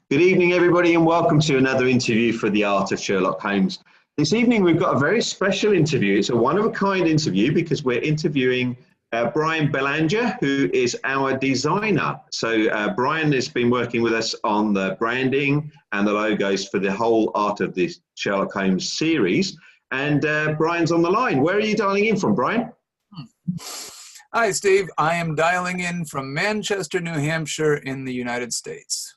Good evening, everybody, and welcome to another interview for the Art of Sherlock Holmes. This evening, we've got a very special interview. It's a one-of-a-kind interview because we're interviewing Brian Belanger, who is our designer. So Brian has been working with us on the branding and the logos for the whole Art of the Sherlock Holmes series. And Brian's on the line. Where are you dialing in from, Brian? Hi, Steve. I am dialing in from Manchester, New Hampshire in the United States.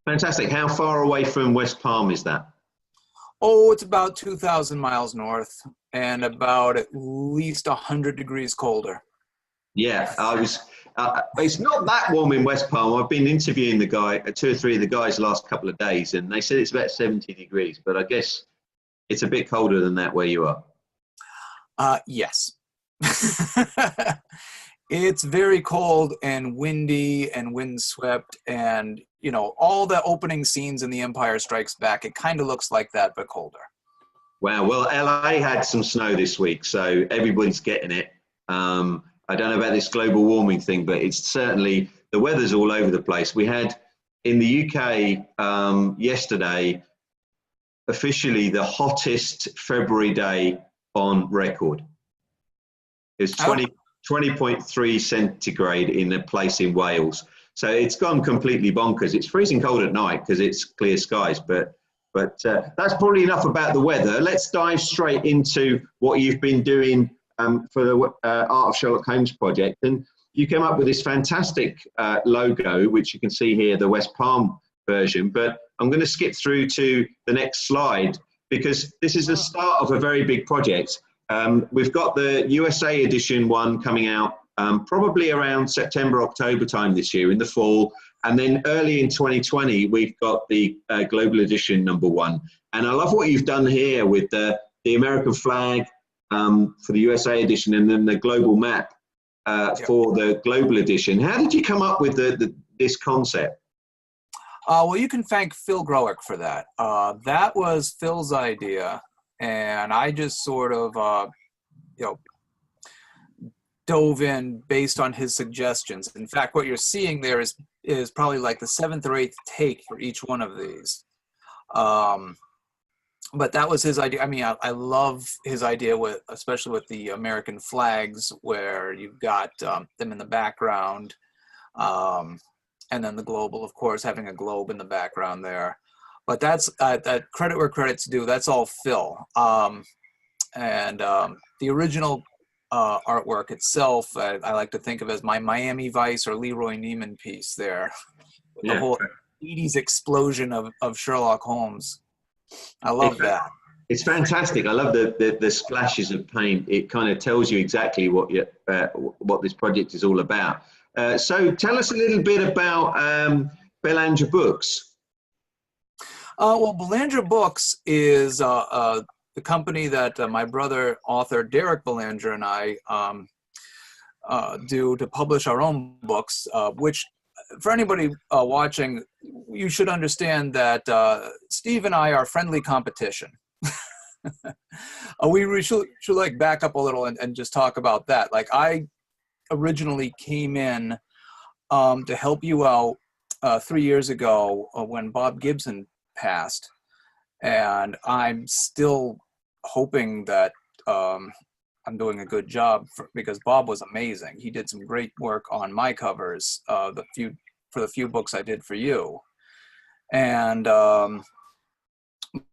Fantastic. How far away from West Palm is that? Oh, it's about 2,000 miles north and about at least 100 degrees colder. Yeah, it's not that warm in West Palm. I've been interviewing two or three of the guys the last couple of days, and they said it's about 70 degrees, but I guess it's a bit colder than that where you are. Yes. It's very cold and windy and windswept, and you know, all the opening scenes in The Empire Strikes Back, it kind of looks like that but colder. Wow. Well, LA had some snow this week, so everybody's getting it. I don't know about this global warming thing, but it's certainly, the weather's all over the place. We had in the UK yesterday officially the hottest February day on record. It's 20.3 centigrade in a place in Wales. So it's gone completely bonkers. It's freezing cold at night because it's clear skies, but that's probably enough about the weather. Let's dive straight into what you've been doing for the Art of Sherlock Holmes project. And you came up with this fantastic logo, which you can see here, the West Palm version. But I'm going to skip through to the next slide because this is the start of a very big project. We've got the USA edition one coming out probably around September, October time this year in the fall. And then early in 2020, we've got the global edition #1. And I love what you've done here with the American flag for the USA edition and then the global map for the global edition. How did you come up with this concept? Well, you can thank Phil Growick for that. That was Phil's idea. And I just sort of, dove in based on his suggestions. In fact, what you're seeing there is probably like the 7th or 8th take for each one of these. But that was his idea. I mean, I love his idea especially with the American flags, where you've got them in the background, and then the global, of course, having a globe in the background there. But that's that credit where credit's due. That's all Phil. And the original artwork itself, I like to think of as my Miami Vice or Leroy Neiman piece there. Yeah. The whole 80s explosion of Sherlock Holmes. I love that. It's fantastic. I love the splashes of paint. It kind of tells you exactly what this project is all about. So tell us a little bit about Belanger Books. Well, Belanger Books is the company that my brother, author Derek Belanger, and I do to publish our own books, which for anybody watching, you should understand that Steve and I are friendly competition. We should like back up a little and just talk about that. Like, I originally came in to help you out 3 years ago when Bob Gibson passed, and I'm still hoping that I'm doing a good job because Bob was amazing. He did some great work on my covers, for the few books I did for you. And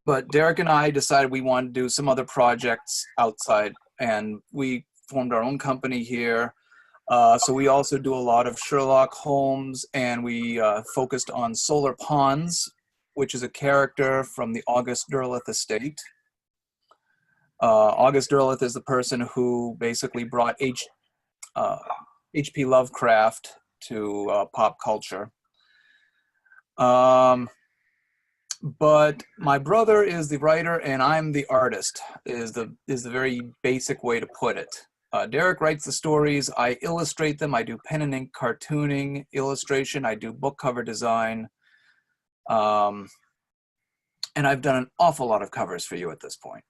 but Derek and I decided we wanted to do some other projects outside, and we formed our own company here. So we also do a lot of Sherlock Holmes, and we focused on Solar Pons, which is a character from the August Derleth estate. August Derleth is the person who basically brought H.P. Lovecraft to pop culture. But my brother is the writer and I'm the artist, is the very basic way to put it. Derek writes the stories, I illustrate them, I do pen and ink cartooning, illustration, I do book cover design. And I've done an awful lot of covers for you at this point.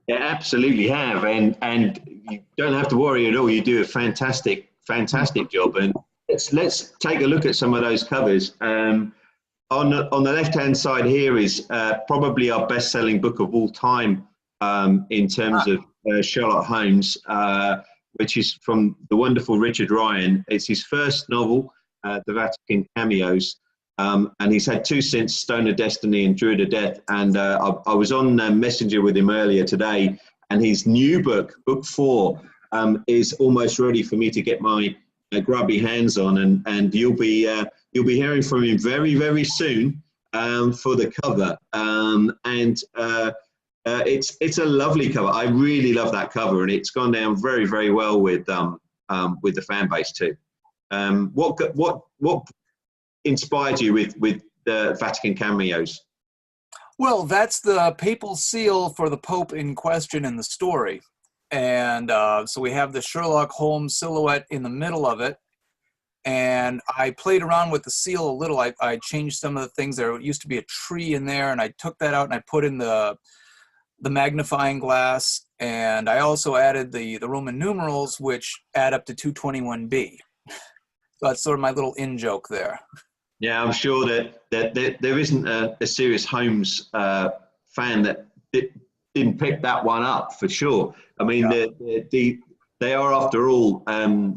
Yeah, absolutely have. And you don't have to worry at all. You do a fantastic job. And let's take a look at some of those covers. on the left-hand side here is probably our best-selling book of all time in terms of Sherlock Holmes, which is from the wonderful Richard Ryan. It's his first novel, The Vatican Cameos, and he's had two since, Stone of Destiny and Druid of Death. And I was on Messenger with him earlier today, and his new book, book 4, is almost ready for me to get my grubby hands on, and you'll be hearing from him very, very soon for the cover. It's a lovely cover. I really love that cover, and it's gone down very, very well with the fan base too. What inspired you with the Vatican Cameos? Well, that's the papal seal for the Pope in question in the story. And so we have the Sherlock Holmes silhouette in the middle of it. And I played around with the seal a little. I changed some of the things. There used to be a tree in there, and I took that out and I put in the magnifying glass. And I also added the Roman numerals, which add up to 221B. So that's sort of my little in-joke there. Yeah, I'm sure that there isn't a serious Holmes fan that didn't pick that one up for sure. I mean, yeah. They are, after all,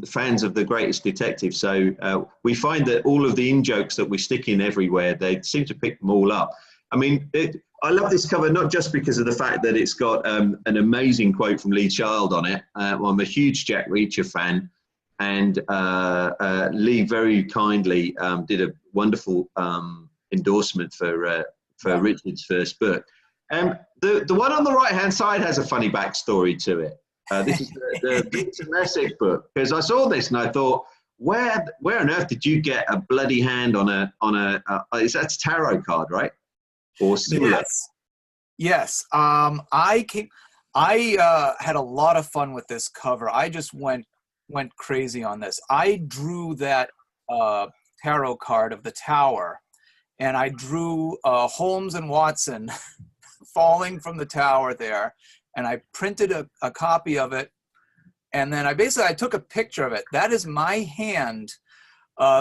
fans of the greatest detective. So we find that all of the in-jokes that we stick in everywhere, they seem to pick them all up. I mean, I love this cover not just because of the fact that it's got an amazing quote from Lee Child on it. I'm a huge Jack Reacher fan, and Lee very kindly did a wonderful endorsement for Richard's first book. The one on the right-hand side has a funny backstory to it. This is the Peter Messick book, because I saw this and I thought, where on earth did you get a bloody hand on a is that a tarot card, right? Or similar? Yes. I had a lot of fun with this cover. I just went crazy on this. I drew that tarot card of the Tower, and I drew Holmes and Watson falling from the tower there, and I printed a copy of it, and then I took a picture of it. That is my hand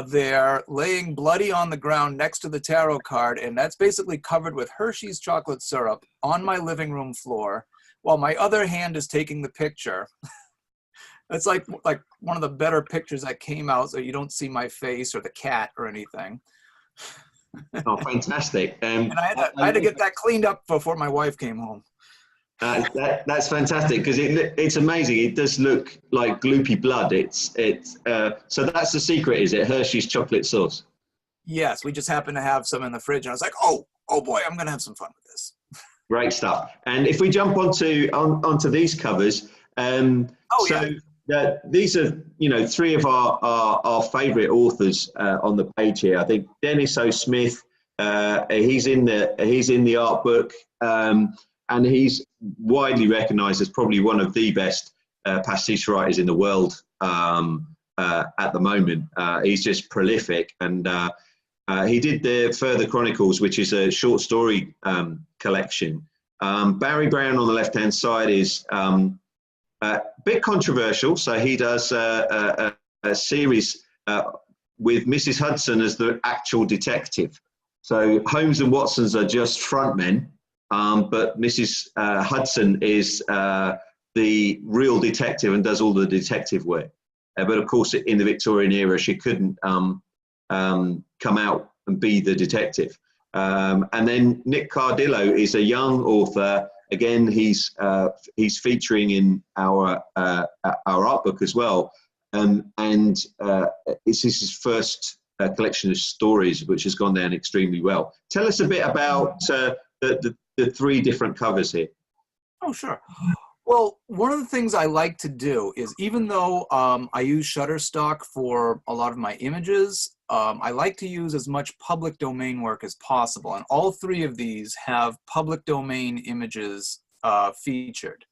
there laying bloody on the ground next to the tarot card, and that's basically covered with Hershey's chocolate syrup on my living room floor, while my other hand is taking the picture. It's like one of the better pictures that came out, so you don't see my face or the cat or anything. Oh, fantastic! And I had to get that cleaned up before my wife came home. That's fantastic, because it's amazing. It does look like gloopy blood. So that's the secret, is it? Hershey's chocolate sauce. Yes, we just happened to have some in the fridge, and I was like, oh boy, I'm gonna have some fun with this. Great stuff. And if we jump onto these covers, these are three of our favourite authors on the page here. I think Dennis O. Smith, he's in the art book, and he's widely recognised as probably one of the best pastiche writers in the world at the moment. He's just prolific, and he did the Further Chronicles, which is a short story collection. Barry Brown on the left-hand side is a bit controversial. So he does a series with Mrs. Hudson as the actual detective. So Holmes and Watsons are just frontmen, but Mrs. Hudson is the real detective and does all the detective work. But of course, in the Victorian era, she couldn't come out and be the detective. And then Nick Cardillo is a young author. Again, he's featuring in our art book as well. This is his first collection of stories, which has gone down extremely well. Tell us a bit about the three different covers here. Oh, sure. Well, one of the things I like to do is, even though I use Shutterstock for a lot of my images, I like to use as much public domain work as possible. And all three of these have public domain images featured.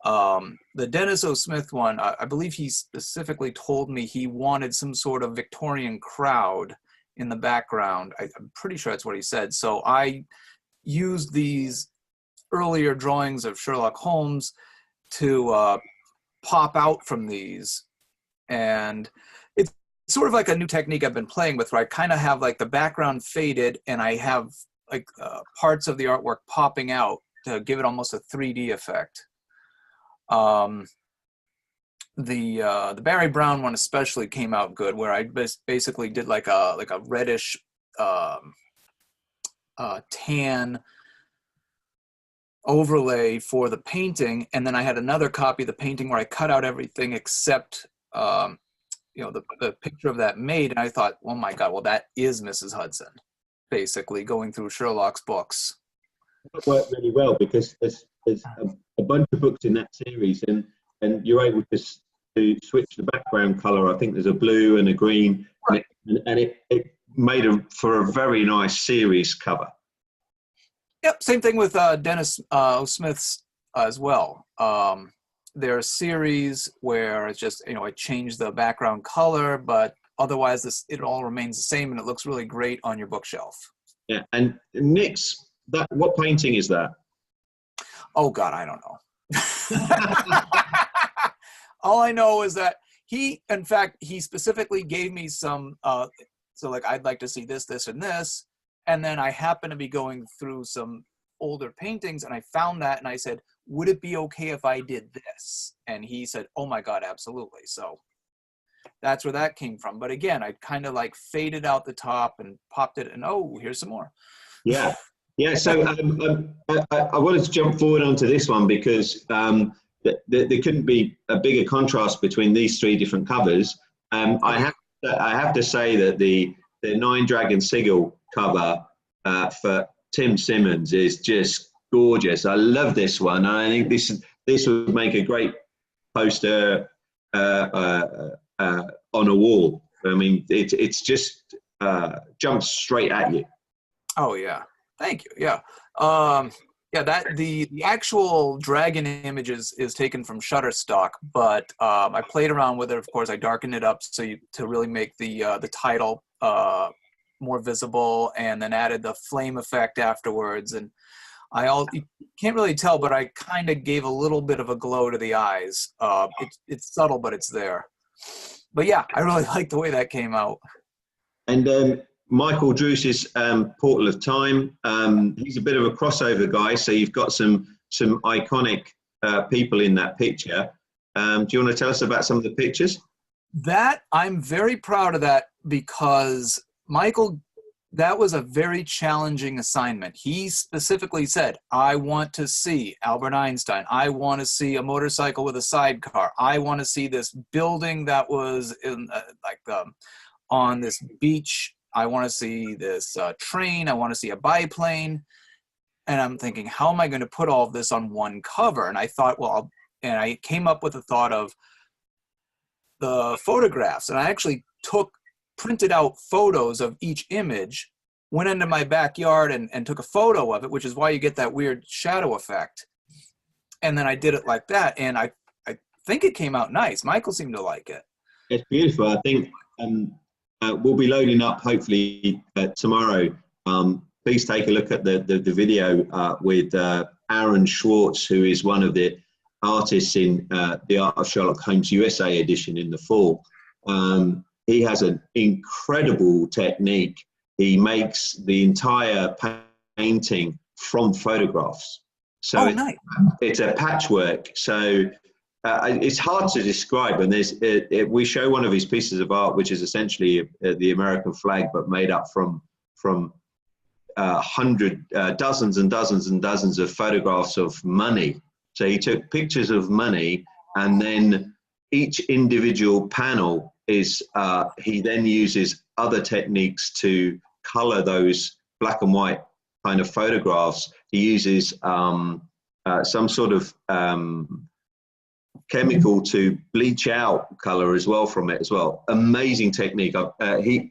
The Dennis O. Smith one, I believe he specifically told me he wanted some sort of Victorian crowd in the background. I'm pretty sure that's what he said. So I used these earlier drawings of Sherlock Holmes to pop out from these. And sort of like a new technique I've been playing with, where I kind of have like the background faded and I have like parts of the artwork popping out to give it almost a 3D effect. The Barry Brown one especially came out good, where I basically did like a reddish tan overlay for the painting, and then I had another copy of the painting where I cut out everything except the picture of that maid, and I thought, oh my god, well that is Mrs. Hudson, basically going through Sherlock's books. That worked really well because there's a bunch of books in that series, and you're able to switch the background color. I think there's a blue and a green, right. and it made for a very nice series cover. Yep, same thing with Dennis Smith's as well. There are series where it's just, I changed the background color, but otherwise it all remains the same, and it looks really great on your bookshelf. Yeah, and Nick's, what painting is that? Oh God, I don't know. All I know is that he specifically gave me some, so like, I'd like to see this, this, and this. And then I happened to be going through some older paintings, and I found that, and I said, would it be okay if I did this? And he said, oh my God, absolutely. So that's where that came from. But again, I kind of like faded out the top and popped it, and oh, here's some more. Yeah. Yeah. So I wanted to jump forward onto this one because there couldn't be a bigger contrast between these three different covers. I have to say that the Nine Dragon Sigil cover for Tim Simmons is just gorgeous. I love this one. I think this would make a great poster on a wall. I mean, it's just jumps straight at you. Oh yeah, thank you. Yeah, that the actual dragon image is taken from Shutterstock, but I played around with it. Of course, I darkened it up to really make the title more visible, and then added the flame effect afterwards. And you can't really tell, but I kind of gave a little bit of a glow to the eyes. It's subtle, but it's there. But yeah, I really like the way that came out. And Michael Druce's Portal of Time, he's a bit of a crossover guy, so you've got some iconic people in that picture. Do you want to tell us about some of the pictures? That, I'm very proud of that, because Michael, that was a very challenging assignment. He specifically said, I want to see Albert Einstein. I want to see a motorcycle with a sidecar. I want to see this building that was in on this beach. I want to see this train. I want to see a biplane. And I'm thinking, how am I going to put all of this on one cover? And I thought, and I came up with the thought of the photographs. And I actually printed out photos of each image, went into my backyard and took a photo of it, which is why you get that weird shadow effect. And then I did it like that, and I think it came out nice. Michael seemed to like it. It's beautiful. I think we'll be loading up hopefully tomorrow. Please take a look at the video with Aaron Schwartz, who is one of the artists in the Art of Sherlock Holmes USA edition in the fall. He has an incredible technique. He makes the entire painting from photographs. So nice. It's a patchwork. So it's hard to describe. And we show one of his pieces of art, which is essentially the American flag, but made up from dozens and dozens and dozens of photographs of money. So he took pictures of money, and then each individual panel is he then uses other techniques to color those black and white kind of photographs. He uses some sort of chemical to bleach out color as well from it as well. Amazing technique.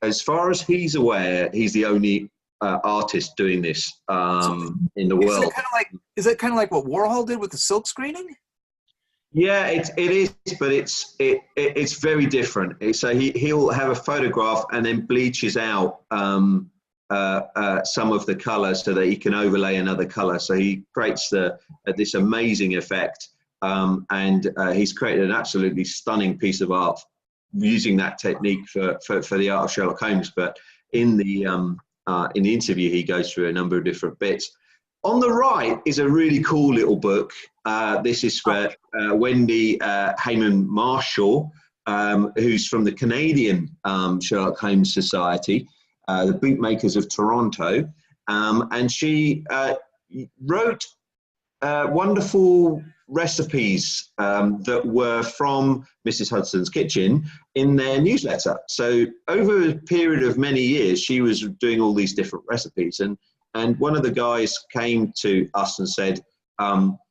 As far as he's aware, he's the only artist doing this in the world. Is it kind of like what Warhol did with the silk screening? Yeah, it is, but it's very different. So he'll have a photograph and then bleaches out some of the color so that he can overlay another color. So he creates this amazing effect, and he's created an absolutely stunning piece of art using that technique for the Art of Sherlock Holmes. But in the interview, he goes through a number of different bits. On the right is a really cool little book. This is for Wendy Hayman Marshall, who's from the Canadian Sherlock Holmes Society, the Bootmakers of Toronto. And she wrote wonderful recipes that were from Mrs. Hudson's kitchen in their newsletter. So over a period of many years, she was doing all these different recipes. And one of the guys came to us and said,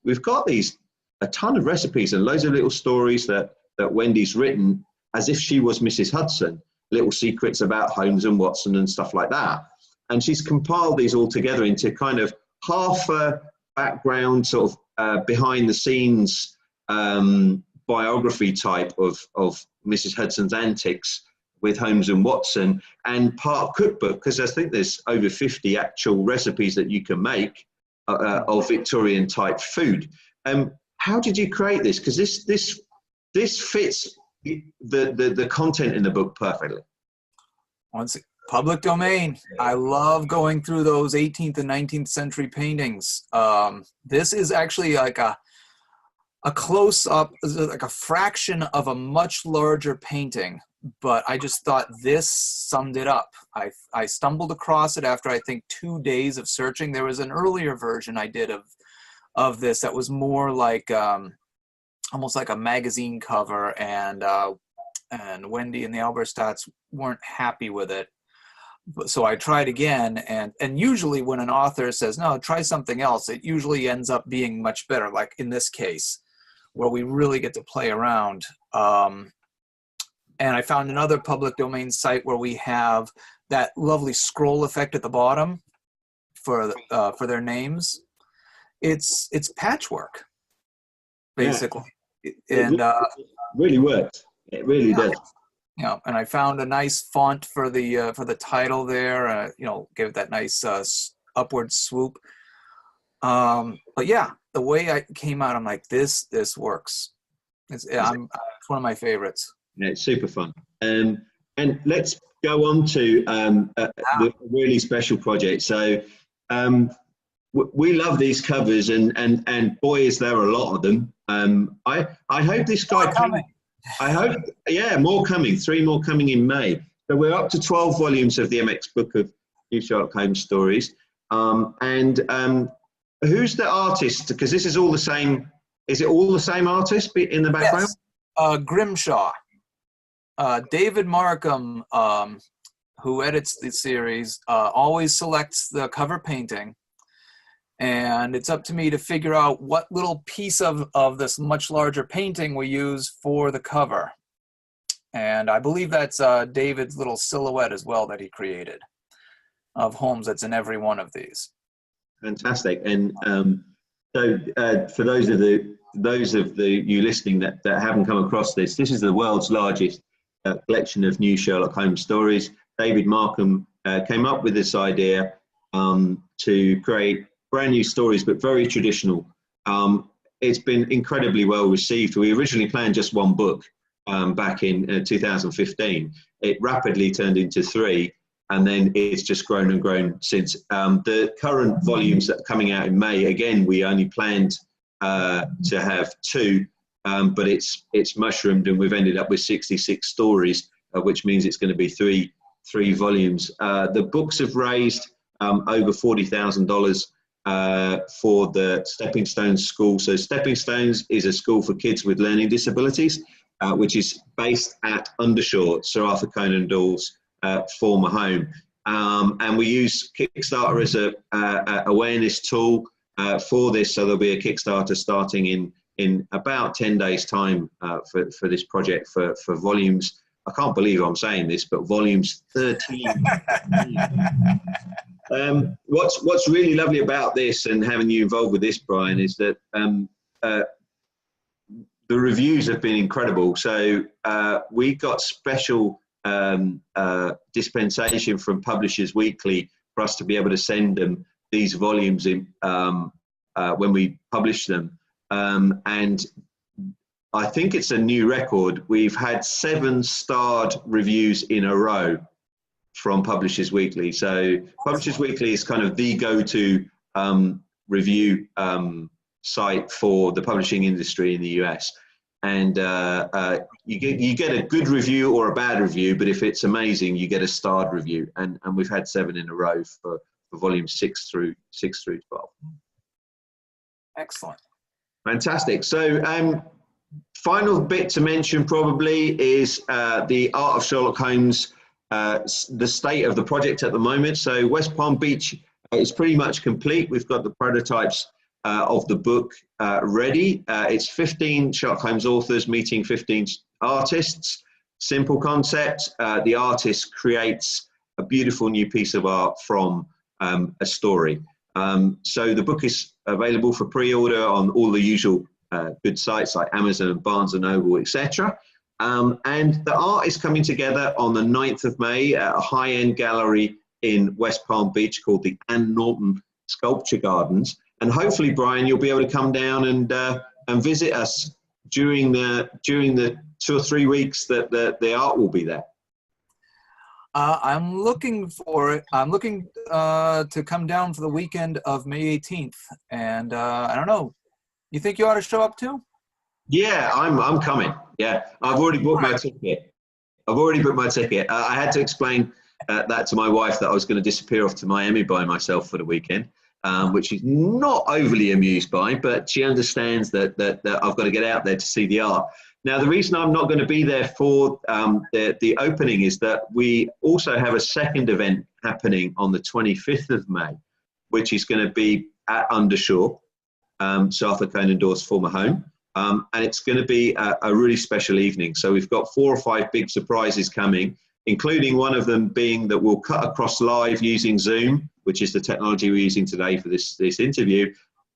we've got a ton of recipes and loads of little stories that Wendy's written as if she was Mrs. Hudson, little secrets about Holmes and Watson and stuff like that. And she's compiled these all together into kind of half a background, sort of behind the scenes biography type of Mrs. Hudson's antics with Holmes and Watson, and part cookbook, because I think there's over 50 actual recipes that you can make of Victorian type food. How did you create this? Because this fits the content in the book perfectly. Once public domain. I love going through those 18th and 19th century paintings. This is actually like a close-up, like a fraction of a much larger painting, but I just thought this summed it up. I stumbled across it after, I think, 2 days of searching. There was an earlier version I did of this that was more like almost like a magazine cover, and Wendy and the Alberstatts weren't happy with it. So I tried again, and usually when an author says, no, try something else, it usually ends up being much better, like in this case, where we really get to play around. And I found another public domain site where we have that lovely scroll effect at the bottom for their names. It's patchwork, basically. Yeah. And really works. It really does. Yeah, and I found a nice font for the title there. Gave it that nice upward swoop. But yeah, the way I came out, I'm like, this works. It's one of my favorites. Yeah, it's super fun. And let's go on to the really special project. So we love these covers, and boy, is there a lot of them. I hope this guy coming. I hope, yeah, more coming. 3 more coming in May. So we're up to 12 volumes of the MX Book of New Sherlock Holmes stories. And who's the artist? Because this is all the same. Is it all the same artist in the background? Yes. Grimshaw. David Markham, who edits the series, always selects the cover painting. And it's up to me to figure out what little piece of this much larger painting we use for the cover. And I believe that's David's little silhouette as well that he created of Holmes that's in every one of these. Fantastic. And so for those of you listening that haven't come across this is the world's largest collection of new Sherlock Holmes stories. David Markham came up with this idea to create brand new stories, but very traditional. It's been incredibly well received. We originally planned just 1 book back in 2015. It rapidly turned into 3, and then it's just grown and grown since. The current volumes that are coming out in May, again, we only planned to have 2, but it's mushroomed, and we've ended up with 66 stories, which means it's going to be three volumes. The books have raised over $40,000 for the Stepping Stones School. So Stepping Stones is a school for kids with learning disabilities, which is based at Undershore, Sir Arthur Conan Doyle's former home. And we use Kickstarter as a awareness tool for this. So there'll be a Kickstarter starting in about 10 days time for this project for volumes. I can't believe I'm saying this, but volumes 13. What's really lovely about this and having you involved with this, Brian, is that the reviews have been incredible. So we got special dispensation from Publishers Weekly for us to be able to send them these volumes in when we publish them. And I think it's a new record. We've had 7 starred reviews in a row from Publishers Weekly. So Publishers Weekly is kind of the go-to review site for the publishing industry in the US. And you get a good review or a bad review, but if it's amazing, you get a starred review. And we've had 7 in a row for volume 6 through 12. Excellent. Fantastic. So final bit to mention probably is the Art of Sherlock Holmes, the state of the project at the moment. So West Palm Beach is pretty much complete. We've got the prototypes of the book ready. It's 15 Sherlock Holmes authors meeting 15 artists. Simple concept. The artist creates a beautiful new piece of art from a story. So the book is available for pre-order on all the usual good sites like Amazon, Barnes & Noble, etc. And the art is coming together on the 9th of May at a high-end gallery in West Palm Beach called the Ann Norton Sculpture Gardens. And hopefully, Brian, you'll be able to come down and visit us during the 2 or 3 weeks that the art will be there. I'm looking for it. I'm looking to come down for the weekend of May 18th. And I don't know. You think you ought to show up too? Yeah, I'm coming. Yeah, I've already booked my ticket. I had to explain that to my wife that I was going to disappear off to Miami by myself for the weekend, which she's not overly amused by, but she understands that I've got to get out there to see the art. Now, the reason I'm not going to be there for the opening is that we also have a second event happening on the 25th of May, which is going to be at Undershore, Sir Arthur Conan Doyle's former home. And it's going to be a really special evening. So we've got 4 or 5 big surprises coming, including one of them being that we'll cut across live using Zoom, which is the technology we're using today for this interview,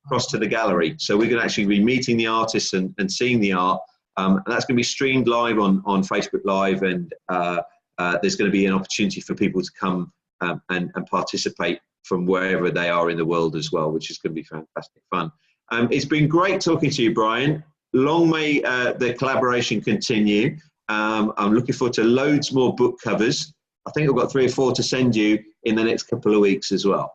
across to the gallery. So we're going to actually be meeting the artists and seeing the art. And that's going to be streamed live on Facebook Live, and there's going to be an opportunity for people to come and participate from wherever they are in the world as well, which is going to be fantastic fun. It's been great talking to you, Brian. Long may the collaboration continue. I'm looking forward to loads more book covers. I think I've got 3 or 4 to send you in the next couple of weeks as well.